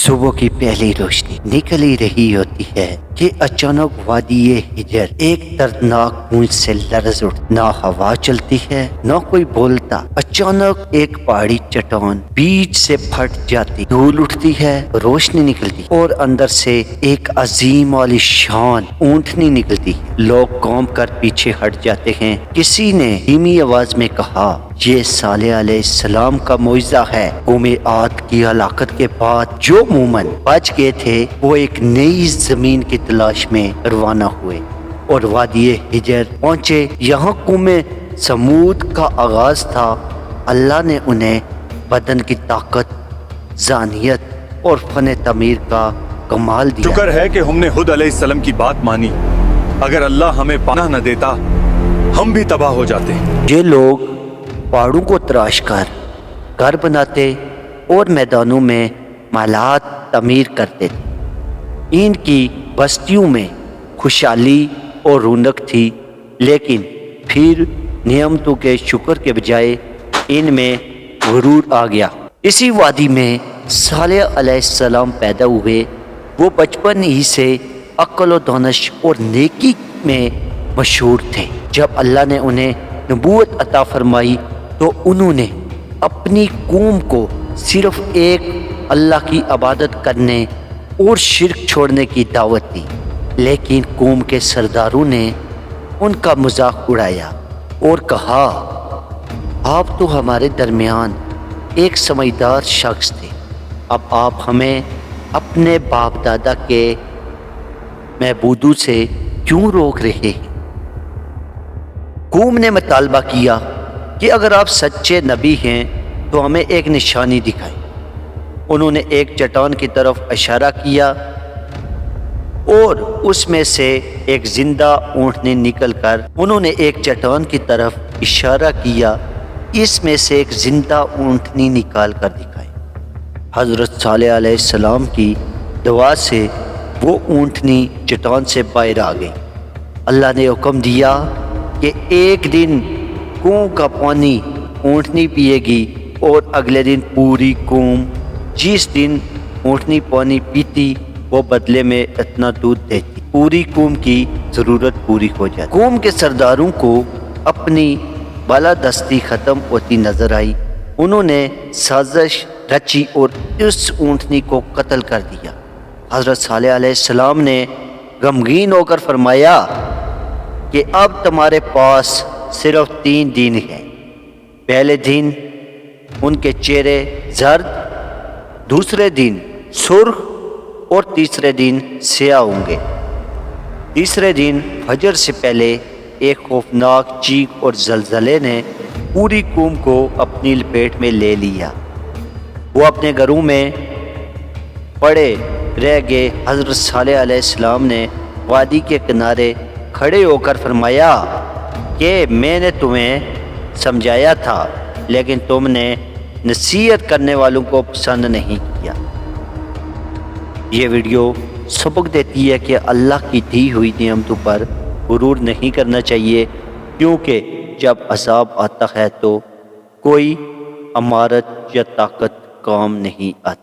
صبح کی پہلی روشنی نکل ہی رہی ہوتی ہے کہ اچانک وادی ہجر ایک دردناک گونج سے لرز اٹھ، نہ ہوا چلتی ہے نہ کوئی بولتا۔ اچانک ایک پہاڑی چٹان بیچ سے پھٹ جاتی، دھول اٹھتی ہے، روشنی نکلتی اور اندر سے ایک عظیم عالی شان اونٹنی نکلتی۔ لوگ قوم کر پیچھے ہٹ جاتے ہیں۔ کسی نے دھیمی آواز میں کہا، یہ صالح علیہ السلام کا معجزہ ہے۔ قوم عاد کی ہلاکت کے بعد جو مومن بچ گئے تھے وہ ایک نئی زمین کی تلاش میں روانہ ہوئے اور وادی ہجر پہنچے۔ یہاں قوم سمود کا آغاز تھا۔ اللہ نے انہیں بدن کی طاقت، ذہانیت اور فن تعمیر کا کمال دیا۔ شکر ہے کہ ہم نے ہود علیہ السلام کی بات مانی، اگر اللہ ہمیں پناہ نہ دیتا ہم بھی تباہ ہو جاتے۔ یہ لوگ پہاڑوں کو تراش کر گھر بناتے اور میدانوں میں محلات تعمیر کرتے تھے۔ ان کی بستیوں میں خوشحالی اور رونق تھی، لیکن پھر نعمتوں کے شکر کے بجائے ان میں غرور آ گیا۔ اسی وادی میں صالح علیہ السلام پیدا ہوئے۔ وہ بچپن ہی سے عقل و دانش اور نیکی میں مشہور تھے۔ جب اللہ نے انہیں نبوت عطا فرمائی تو انہوں نے اپنی قوم کو صرف ایک اللہ کی عبادت کرنے اور شرک چھوڑنے کی دعوت دی، لیکن قوم کے سرداروں نے ان کا مذاق اڑایا اور کہا، آپ تو ہمارے درمیان ایک سمجھدار شخص تھے، اب آپ ہمیں اپنے باپ دادا کے معبودوں سے کیوں روک رہے ہیں؟ قوم نے مطالبہ کیا کہ اگر آپ سچے نبی ہیں تو ہمیں ایک نشانی دکھائیں۔ انہوں نے ایک چٹان کی طرف اشارہ کیا اور اس میں سے ایک زندہ اونٹنی نکل کر انہوں نے ایک چٹان کی طرف اشارہ کیا، اس میں سے ایک زندہ اونٹنی نکال کر دکھائی۔ حضرت صالح علیہ السلام کی دعا سے وہ اونٹنی چٹان سے باہر آ گئی۔ اللہ نے حکم دیا کہ ایک دن کنویں کا پانی اونٹنی پیے گی اور اگلے دن پوری قوم۔ جس دن اونٹنی پانی پیتی وہ بدلے میں اتنا دودھ دیتی، پوری قوم کی ضرورت پوری ہو جاتی۔ قوم کے سرداروں کو اپنی بالادستی ختم ہوتی نظر آئی۔ انہوں نے سازش رچی اور اس اونٹنی کو قتل کر دیا۔ حضرت صالح علیہ السلام نے غمگین ہو کر فرمایا کہ اب تمہارے پاس صرف 3 دن ہیں۔ پہلے دن ان کے چہرے زرد، دوسرے دن سرخ اور تیسرے دن سیاہ ہوں گے۔ تیسرے دن فجر سے پہلے ایک خوفناک چیخ اور زلزلے نے پوری قوم کو اپنی لپیٹ میں لے لیا۔ وہ اپنے گھروں میں پڑے رہ گئے۔ حضرت صالح علیہ السلام نے وادی کے کنارے کھڑے ہو کر فرمایا کہ میں نے تمہیں سمجھایا تھا لیکن تم نے نصیحت کرنے والوں کو پسند نہیں کیا۔ یہ ویڈیو سبق دیتی ہے کہ اللہ کی دی ہوئی نعمتوں پر غرور نہیں کرنا چاہیے، کیونکہ جب عذاب آتا ہے تو کوئی امارت یا طاقت کام نہیں آتی۔